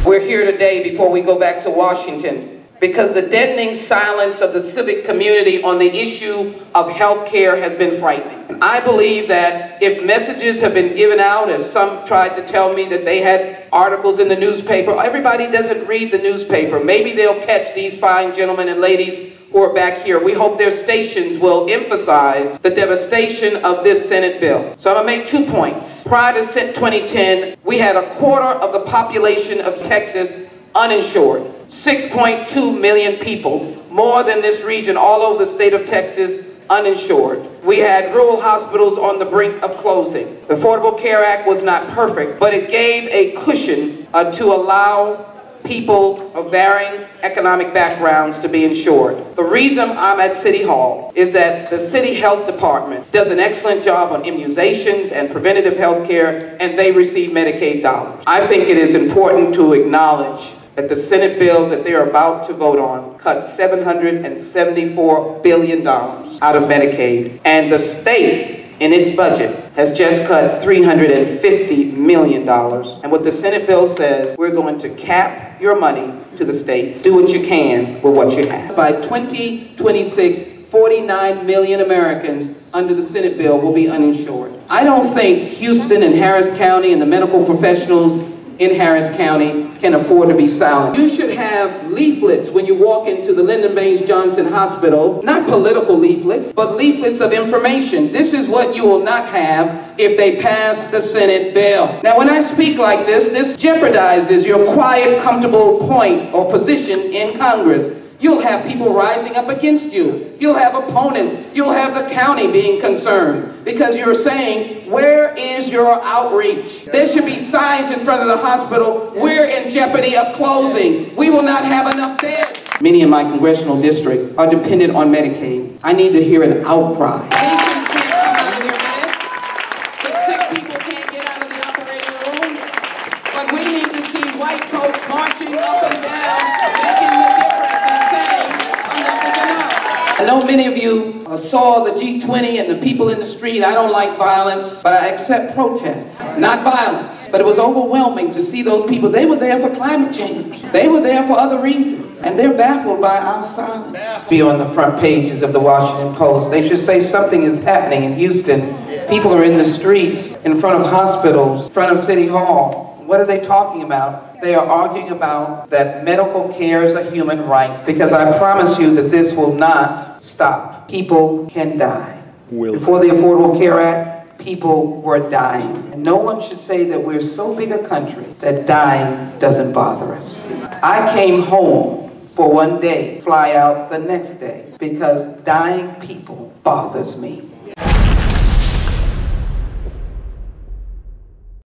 We're here today before we go back to Washington because the deadening silence of the civic community on the issue of health care has been frightening. I believe that if messages have been given out, as some tried to tell me that they had articles in the newspaper, everybody doesn't read the newspaper. Maybe they'll catch these fine gentlemen and ladies who are back here. We hope their stations will emphasize the devastation of this Senate bill. So I'm going to make 2 points. Prior to 2010, we had a quarter of the population of Texas uninsured. 6.2 million people, more than this region, all over the state of Texas, uninsured. We had rural hospitals on the brink of closing. The Affordable Care Act was not perfect, but it gave a cushion to allow people of varying economic backgrounds to be insured. The reason I'm at City Hall is that the City Health Department does an excellent job on immunizations and preventative health care, and they receive Medicaid dollars. I think it is important to acknowledge that the Senate bill that they're about to vote on cuts $774 billion out of Medicaid, and the state in its budget has just cut $350 million. And what the Senate bill says, we're going to cap your money to the states. Do what you can with what you have. By 2026, 49 million Americans under the Senate bill will be uninsured. I don't think Houston and Harris County and the medical professionals in Harris County can afford to be silent. You should have leaflets when you walk into the Lyndon Baines Johnson Hospital, not political leaflets, but leaflets of information. This is what you will not have if they pass the Senate bill. Now, when I speak like this jeopardizes your quiet, comfortable point or position in Congress. You'll have people rising up against you. You'll have opponents. You'll have the county being concerned because you're saying, where is your outreach? There should be signs in front of the hospital, we're in jeopardy of closing. We will not have enough beds. Many in my congressional district are dependent on Medicaid. I need to hear an outcry. Patients can't come out of their beds. The sick people can't get out of the operating room. But we need to see white coats marching up and down, making the difference. I know many of you saw the G20 and the people in the street. I don't like violence, but I accept protests, not violence. But it was overwhelming to see those people. They were there for climate change. They were there for other reasons. And they're baffled by our silence. Be on the front pages of the Washington Post. They should say something is happening in Houston. People are in the streets, in front of hospitals, in front of City Hall. What are they talking about? They are arguing about that medical care is a human right, because I promise you that this will not stop. People can die. Before the Affordable Care Act, people were dying. And no one should say that we're so big a country that dying doesn't bother us. I came home for one day, fly out the next day, because dying people bothers me.